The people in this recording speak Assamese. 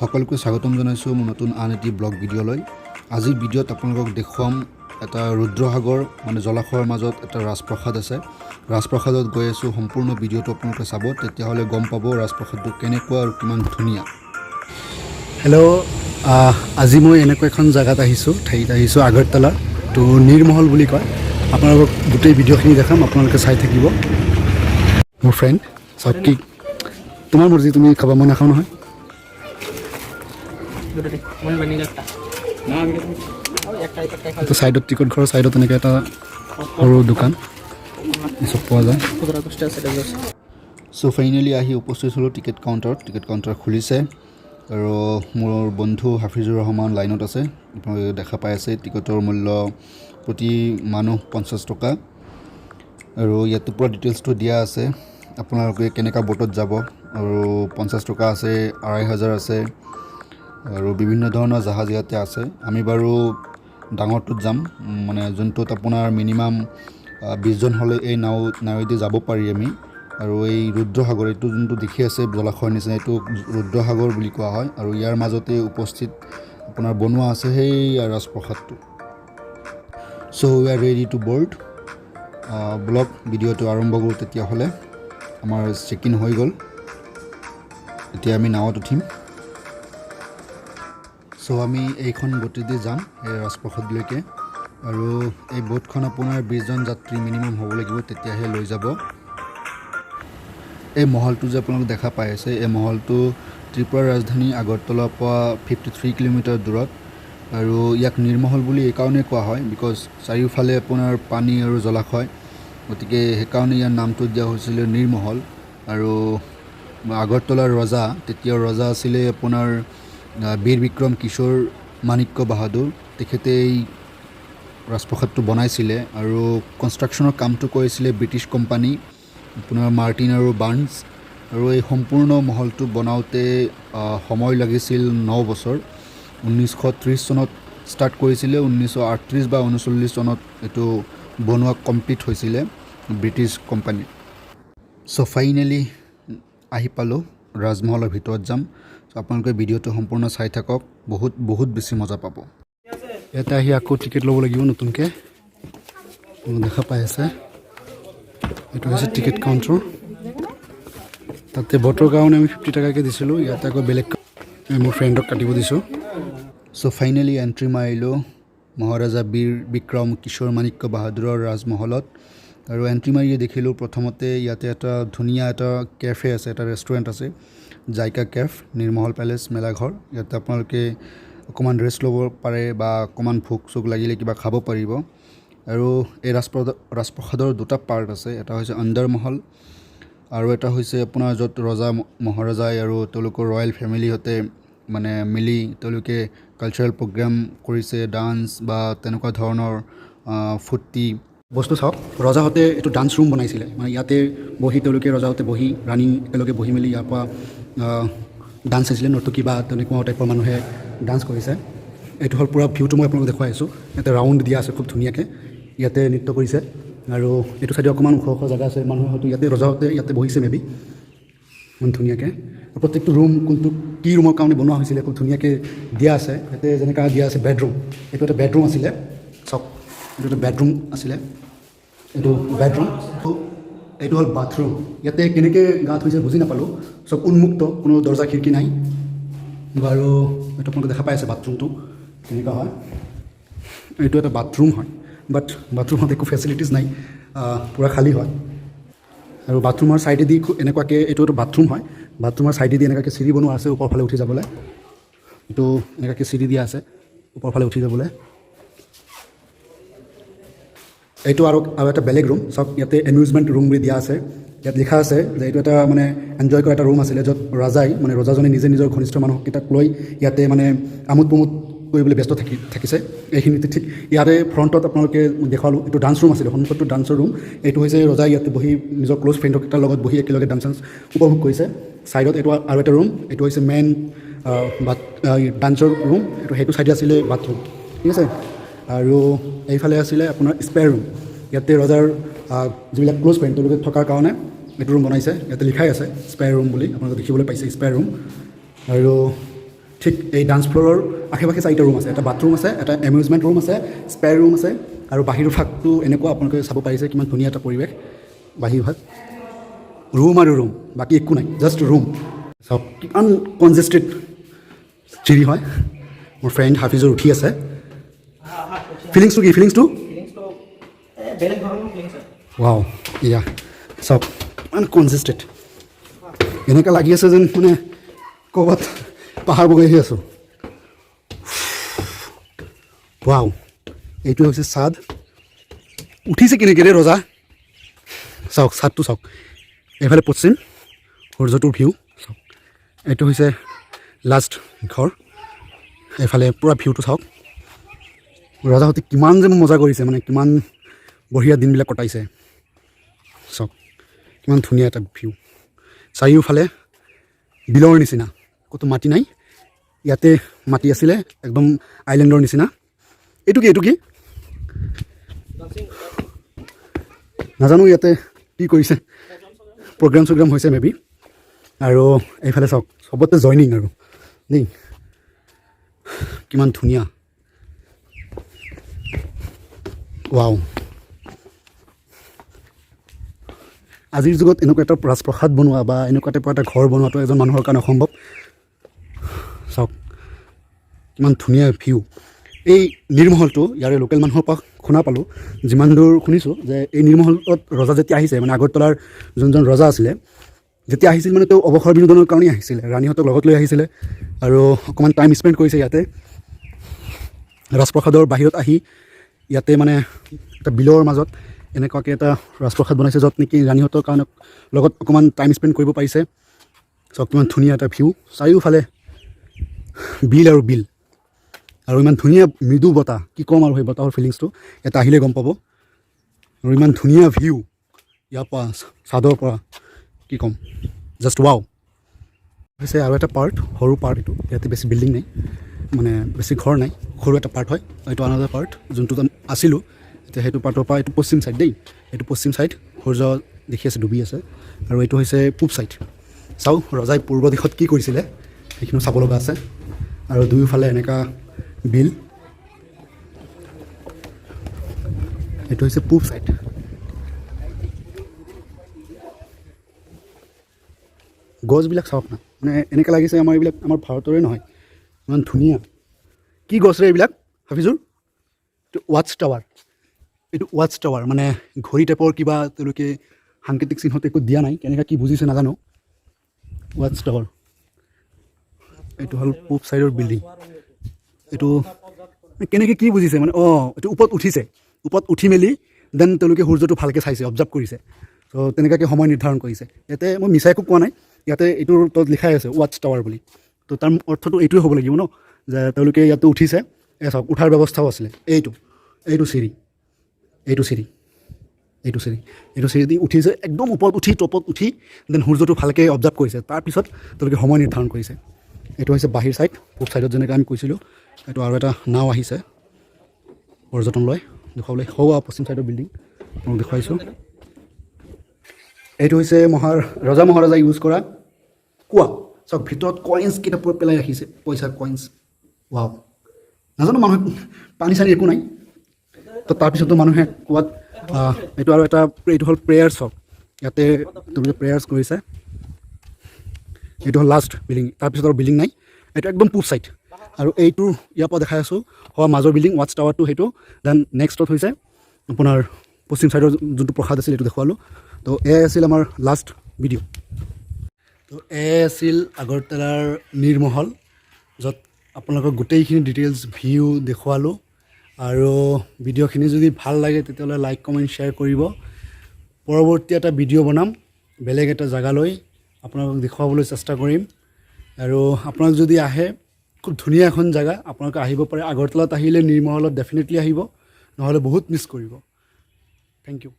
সকলকে স্বাগতম জনাইছো মোৰ নতুন আন এটি ব্লগ ভিডিঅ'লৈ। আজিৰ ভিডিঅ'ত আপোনালোকক দেখুৱাম এটা ৰুদ্ৰসাগৰ মানে জলাশয়ৰ মাজত এটা ৰাজপ্ৰসাদ আছে। ৰাজপ্ৰসাদত গৈ আছো, সম্পূৰ্ণ ভিডিঅ'টো আপোনালোকে চাব, তেতিয়াহ'লে গম পাব ৰাজপ্ৰসাদটো কেনেকুৱা আৰু কিমান ধুনীয়া। হেল্ল', আজি মই এনেকুৱা এখন জেগাত আহিছোঁ, ঠাইত আহিছোঁ আগাৰতলা। তো নীৰমহল বুলি কয়। আপোনালোকক গোটেই ভিডিঅ'খিনি দেখাম, আপোনালোকে চাই থাকিব। মোৰ ফ্ৰেণ্ড চাওক, কি তোমাৰ মৰ্জি, তুমি খাবা, মই নাখাওঁ নহয়। তো সাইডত টিকট ঘৰৰ সাইডত এনেকৈ এটা সৰু দোকান চব পোৱা যায়। চ' ফাইনেলি আহি উপস্থিত হ'লোঁ টিকেট কাউণ্টাৰ খুলিছে আৰু মোৰ বন্ধু হাফিজুৰ ৰহমান লাইনত আছে। আপোনালোকে দেখা পাই আছে টিকটৰ মূল্য প্ৰতি মানুহ 50 টকা আৰু ইয়াতে পুৰা ডিটেইলছটো দিয়া আছে। আপোনালোকে কেনেকুৱা বোটত যাব আৰু 50 টকা আছে, 2500 আছে আৰু বিভিন্ন ধৰণৰ জাহাজ ইয়াতে আছে। আমি বাৰু ডাঙৰটোত যাম, মানে যোনটোত আপোনাৰ মিনিমাম 20 জন হ'লে এই নাৱেদি যাব পাৰি আমি। আৰু এই ৰুদ্ৰসাগৰ, এইটো যোনটো দেখি আছে জলাশয়ৰ নিচিনা, এইটো ৰুদ্ৰসাগৰ বুলি কোৱা হয়। আৰু ইয়াৰ মাজতে উপস্থিত আপোনাৰ বনোৱা আছে সেই ৰাজপ্ৰসাদটো। So' we are ready to board. Vlog ভিডিঅ'টো আৰম্ভ কৰোঁ তেতিয়াহ'লে। আমাৰ চেক ইন হৈ গ'ল, এতিয়া আমি নাৱত উঠিম। চ' আমি এইখন বটেদি যাম এই ৰাজপ্ৰসাদলৈকে। আৰু এই বোটখন আপোনাৰ 20 জন যাত্ৰী মিনিমাম হ'ব লাগিব, তেতিয়াহে লৈ যাব। এই মহলটো যে আপোনালোকে দেখা পাই আছে, এই মহলটো ত্ৰিপুৰাৰ ৰাজধানী আগৰতলাৰ পৰা 53 কিলোমিটাৰ দূৰত। আৰু ইয়াক নীৰমহল বুলি এইকাৰণেই কোৱা হয়, বিকজ চাৰিওফালে আপোনাৰ পানী আৰু জলাশয়, গতিকে সেইকাৰণে ইয়াৰ নামটো দিয়া হৈছিলে নীৰমহল। আৰু আগৰতলাৰ ৰজা, তেতিয়াৰ ৰজা আছিলে আপোনাৰ বীৰ বিক্ৰম কিশোৰ মানিক্য বাহাদুৰ। তেখেতে এই ৰাজপ্ৰসাদটো বনাইছিলে আৰু কনষ্ট্ৰাকশ্যনৰ কামটো কৰিছিলে ব্ৰিটিছ কোম্পানী, আপোনাৰ মাৰ্টিন আৰু বাৰ্ণছ। আৰু এই সম্পূৰ্ণ মহলটো বনাওঁতে সময় লাগিছিল 9 বছৰ। 1930 চনত ষ্টাৰ্ট কৰিছিলে, 1938 বা 1939 চনত এইটো বনোৱা কমপ্লিট হৈছিলে ব্ৰিটিছ কোম্পানী। চ' ফাইনেলি আহি পালোঁ, ৰাজমহলৰ ভিতৰত যাম। আপোনালোকে ভিডিঅ'টো সম্পূৰ্ণ চাই থাকক, বহুত বেছি মজা পাব। ইয়াতে আহি আকৌ টিকেট ল'ব লাগিব নতুনকৈ, দেখা পাই আছে। এইটো হৈছে টিকেট কাউণ্টাৰ। তাতে বটৰ কাৰণে আমি 50 টকাকৈ দিছিলোঁ, ইয়াতে আকৌ বেলেগ মোৰ ফ্ৰেণ্ডক কাটিব দিছোঁ। চ' ফাইনেলি এণ্ট্ৰি মাৰিলোঁ মহাৰাজা বীৰ বিক্ৰম কিশোৰ মানিক্য বাহাদুৰৰ ৰাজমহলত। আৰু এণ্ট্ৰি মাৰিয়ে দেখিলোঁ প্ৰথমতে ইয়াতে এটা ধুনীয়া এটা কেফে আছে, এটা ৰেষ্টুৰেণ্ট আছে, জাইকা কেফ, নীৰমহল পেলেচ মেলাঘৰ। ইয়াতে আপোনালোকে অকণমান ৰেষ্ট ল'ব পাৰে বা অকণমান ভোক চোক লাগিলে কিবা খাব পাৰিব। আৰু এই ৰাজপ্ৰসাদৰ দুটা পাৰ্ট আছে, এটা হৈছে আণ্ডাৰ মহল আৰু এটা হৈছে আপোনাৰ য'ত ৰজা মহাৰাজাই আৰু তেওঁলোকৰ ৰয়েল ফেমিলিহঁতে মানে মিলি তেওঁলোকে কালচাৰেল প্ৰগ্ৰাম কৰিছে, ডান্স বা তেনেকুৱা ধৰণৰ ফূৰ্তি বস্তু। চাওক, ৰজাহঁতে এইটো ডান্স ৰুম বনাইছিলে, মানে ইয়াতে বহি তেওঁলোকে ৰজাহঁতে বহি ৰাণী একেলগে বহি মেলি ইয়াৰ পৰা ডান্স চাইছিলে, নৰ্তকী বা তেনেকুৱা টাইপৰ মানুহে ডান্স কৰিছে। এইটো হ'ল পূৰা ভিউটো মই আপোনালোকক দেখুৱাই আছোঁ। ইয়াতে ৰাউণ্ড দিয়া আছে খুব ধুনীয়াকৈ, ইয়াতে নৃত্য কৰিছে। আৰু এইটো চাইডে অকণমান ওখ জেগা আছে, মানুহে হয়তো ইয়াতে ৰজাহঁতে ইয়াতে বহিছে মেবি, ইমান ধুনীয়াকৈ। প্ৰত্যেকটো ৰুম কোনটো কি ৰুমৰ কাৰণে বনোৱা হৈছিলে খুব ধুনীয়াকৈ দিয়া আছে। ইয়াতে যেনেকৈ দিয়া আছে বেডৰুম, এইটো এটা বেডৰুম আছিলে। চাওক, এইটো এটা বেডৰুম আছিলে, এইটো বেডৰুম। এইটো হ'ল বাথৰুম। ইয়াতে কেনেকৈ গা ধুইছে বুজি নাপালোঁ, চব উন্মুক্ত, কোনো দৰ্জা খিৰিকী নাই। আৰু এইটো আপোনালোকে দেখা পাই আছে বাথৰুমটো কেনেকুৱা হয়। এইটো এটা বাথৰুম হয়, বাট বাথৰুমত একো ফেচিলিটিজ নাই, পূৰা খালী হয়। আৰু বাথৰুমৰ ছাইডেদি এনেকুৱাকৈ, এইটো এটা বাথৰুম হয়, বাথৰুমৰ ছাইডেদি এনেকুৱাকৈ চিৰি বনোৱা আছে ওপৰ ফালে উঠি যাবলৈ। এইটো এনেকুৱাকৈ চিৰি দিয়া আছে ওপৰ ফালে উঠি যাবলৈ। এইটো আৰু এটা বেলেগ ৰুম। চাওক, ইয়াতে এমিউজমেণ্ট ৰুম বুলি দিয়া আছে। ইয়াত লিখা আছে যে এইটো এটা মানে এনজয় কৰা এটা ৰুম আছিলে, য'ত ৰজাজনে নিজে নিজৰ ঘনিষ্ঠ মানুহকেইটাক লৈ ইয়াতে মানে আমোদ প্ৰমোদ কৰিবলৈ ব্যস্ত থাকিছে। এইখিনিতে ঠিক ইয়াতে ফ্ৰণ্টত আপোনালোকে দেখুৱালোঁ, এইটো ডান্স ৰুম আছিলে, সন্মুখতটো ডান্সৰ ৰুম। এইটো হৈছে ৰজাই ইয়াতে বহি নিজৰ ক্ল'জ ফ্ৰেণ্ডকেইটাৰ লগত বহি একেলগে ডান্স উপভোগ কৰিছে। ছাইডত এইটো আৰু এটা ৰুম, এইটো হৈছে মেইন ডান্সৰ ৰুম। সেইটো ছাইডে আছিলে বাথৰুম, ঠিক আছে। আৰু এইফালে আছিলে আপোনাৰ স্পেয়াৰ ৰুম। ইয়াতে ৰজাৰ যিবিলাক ক্ল'জ ফ্ৰেণ্ড তেওঁলোকে থকাৰ কাৰণে এইটো ৰুম বনাইছে। ইয়াতে লিখাই আছে স্পেয়াৰ ৰুম বুলি, আপোনালোকে দেখিবলৈ পাইছে স্পেয়াৰ ৰুম। আৰু ঠিক এই ডান্স ফ্ল'ৰৰ আশে পাশে 4টা ৰুম আছে, এটা বাথৰুম আছে, এটা এমিউজমেণ্ট ৰুম আছে, স্পেয়াৰ ৰুম আছে, আৰু বাহিৰৰ ভাগটো এনেকুৱা আপোনালোকে চাব পাৰিছে কিমান ধুনীয়া এটা পৰিৱেশ। বাহিৰ ভাগ ৰুম আৰু ৰুম, বাকী একো নাই, জাষ্ট ৰুম। চাওক কিমান কনজেষ্টেড চিৰি হয়। মোৰ ফ্ৰেণ্ড হাফিজৰ উঠি আছে। ফিলিংছটো কি? ফিলিংছটো ৱাও, ইয়া চাওক কিমান কনজেষ্টেড, এনেকুৱা লাগি আছে যেন মানে ক'ৰবাত পাহাৰ বগাই আহি আছোঁ। ৱাও, এইটো হৈছে ছাদ। উঠিছে কেনেকৈ ৰে ৰজা? চাওক ছাদটো চাওক, এইফালে পশ্চিম সূৰ্যটোৰ ভিউ চাওক। এইটো হৈছে লাষ্ট ঘৰ, এইফালে পূৰা ভিউটো চাওক। ৰজাহঁতে কিমান যে মজা কৰিছে, মানে কিমান বঢ়িয়া দিনবিলাক কটাইছে। চাওক কিমান ধুনীয়া এটা ভিউ, চাৰিওফালে বিলৰ নিচিনা, ক'তো মাটি নাই। ইয়াতে মাটি আছিলে একদম আইলেণ্ডৰ নিচিনা। এইটো কি? এইটো কি নাজানো, ইয়াতে কি কৰিছে, প্ৰগ্ৰাম চগ্ৰাম হৈছে মে বি। আৰু এইফালে চাওক চবতে জইনিং আৰু দেই, কিমান ধুনীয়া। ৱাও, আজিৰ যুগত এনেকুৱা এটা ৰাজপ্ৰসাদ বনোৱা বা এনেকুৱা টাইপৰ এটা ঘৰ বনোৱাটো এজন মানুহৰ কাৰণে অসম্ভৱ। চাওক কিমান ধুনীয়া ভিউ। এই নীৰমহলটো ইয়াৰে লোকেল মানুহৰ পৰা শুনা পালোঁ, যিমান দূৰ শুনিছোঁ যে এই নীৰমহলত ৰজা যেতিয়া আহিছে, মানে আগৰতলাৰ যোনজন ৰজা আছিলে, যেতিয়া আহিছিল মানে তেওঁ অৱসৰ বিনোদনৰ কাৰণেই আহিছিলে, ৰাণীহঁতক লগত লৈ আহিছিলে আৰু অকণমান টাইম স্পেণ্ড কৰিছে ইয়াতে। ৰাজপ্ৰসাদৰ বাহিৰত আহি ইয়াতে মানে এটা বিলৰ মাজত এনেকুৱাকৈ এটা ৰাজপ্ৰসাদ বনাইছে, য'ত নেকি ৰাণীহঁতৰ কাৰণে লগত অকণমান টাইম স্পেণ্ড কৰিব পাৰিছে। চাওক কিমান ধুনীয়া এটা ভিউ, চাৰিওফালে বিল আৰু বিল, আৰু ইমান ধুনীয়া মৃদু বতাহ, কি ক'ম আৰু সেই বতাহৰ ফিলিংছটো ইয়াত আহিলে গম পাব। আৰু ইমান ধুনীয়া ভিউ ইয়াৰ পৰা ছাদৰ পৰা, কি ক'ম, জাষ্ট ৱাও। হৈছে আৰু এটা পাৰ্ট, সৰু পাৰ্ট এইটো, ইয়াতে বেছি বিল্ডিং নাই, মানে বেছি ঘৰ নাই, সৰু এটা পাৰ্ট হয়। এইটো আনাদাৰ পাৰ্ট, যোনটোত আছিলোঁ এতিয়া সেইটো পাৰ্টৰ পৰা। এইটো পশ্চিম ছাইড দেই, এইটো পশ্চিম ছাইড, সূৰ্য দেখি আছে ডুবি আছে। আৰু এইটো হৈছে পূব ছাইড। চাওঁ ৰজাই পূৰ্ব দিশত কি কৰিছিলে সেইখিনিও চাব লগা আছে। আৰু দুয়োফালে এনেকুৱা বিল। এইটো হৈছে পূব ছাইড। গছবিলাক চাওক না, মানে এনেকৈ লাগিছে আমাৰ এইবিলাক আমাৰ ভাৰতৰে নহয়, ইমান ধুনীয়া। কি গছ ৰে এইবিলাক হাফিজুৰ? এইটো ৱাটছ টাৱাৰ। এইটো ৱাটছ টাৱাৰ মানে ঘড়ী টাইপৰ কিবা তেওঁলোকে সাংকেতিক চিহ্নত একো দিয়া নাই, কেনেকৈ কি বুজিছে নাজানো। ৱাটছ টাৱাৰ, এইটো হ'ল পূব ছাইডৰ বিল্ডিং। এইটো কেনেকৈ কি বুজিছে মানে, এইটো ওপৰত উঠিছে, ওপৰত উঠি মেলি দেন তেওঁলোকে সূৰ্যটো ভালকৈ চাইছে, অবজাৰ্ভ কৰিছে। ত' তেনেকুৱাকৈ সময় নিৰ্ধাৰণ কৰিছে। ইয়াতে মই মিছা একো কোৱা নাই, ইয়াতে এইটোৰ তলত লিখাই আছে ৱাটছ টাৱাৰ বুলি। তো তাৰ অৰ্থটো এইটোৱে হ'ব লাগিব ন, যে তেওঁলোকে ইয়াতে উঠিছে। চাওক উঠাৰ ব্যৱস্থাও আছিলে, এইটো চিৰি, এইটো চিৰি, এইটো চিৰি, এইটো চিৰি দি উঠিছে একদম ওপৰত উঠি, টপত উঠি দেন সূৰ্যটো ভালকৈ অবজাৰ্ভ কৰিছে, তাৰপিছত তেওঁলোকে সময় নিৰ্ধাৰণ কৰিছে। এইটো হৈছে বাহিৰ ছাইড, পূব ছাইডত যেনেকৈ আমি কৈছিলোঁ। এইটো আৰু এটা নাও আহিছে পৰ্যটনলৈ দেখুৱাবলৈ, পশ্চিম ছাইডৰ বিল্ডিং মই দেখুৱাইছোঁ। এইটো হৈছে ৰজা মহাৰাজা ইউজ কৰা কুঁৱা। চাওক ভিতৰত কইনছ কেইটা পেলাই ৰাখিছে, পইচাৰ কইনছ। ৱাও, নাজানো মানুহে পানী চানী একো নাই। তো তাৰপিছতো মানুহে কোৱাত এইটো আৰু এটা, এইটো হ'ল প্ৰেয়াৰ্ছ হওক, ইয়াতে তেওঁলোকে প্ৰেয়াৰ্ছ কৰিছে। এইটো হ'ল লাষ্ট বিল্ডিং, তাৰপিছত আৰু বিল্ডিং নাই। এইটো একদম পূব ছাইড। আৰু এইটো ইয়াৰ পৰা দেখাই আছোঁ মাজৰ বিল্ডিং ৱাটছ টাৱাৰটো, সেইটো। দেন নেক্সটত হৈছে আপোনাৰ পশ্চিম ছাইডৰ যোনটো প্ৰসাদ আছিল এইটো দেখুৱালোঁ। তো এয়াই আছিল আমাৰ লাষ্ট ভিডিঅ'। তো এয়াই আছিল আগৰতলাৰ নীৰমহল, য'ত আপোনালোকক গোটেইখিনি ডিটেইলছ ভিউ দেখুৱালোঁ। আৰু ভিডিঅ'খিনি যদি ভাল লাগে তেতিয়াহ'লে লাইক কমেণ্ট শ্বেয়াৰ কৰিব। পৰৱৰ্তী এটা ভিডিঅ' বনাম বেলেগ এটা জেগালৈ, আপোনালোকক দেখুৱাবলৈ চেষ্টা কৰিম। আৰু আপোনালোক যদি আহে, খুব ধুনীয়া এখন জেগা, আপোনালোকে আহিব পাৰে। আগৰতলাত আহিলে নীৰমহলত ডেফিনেটলি আহিব, নহ'লে বহুত মিছ কৰিব। Thank U.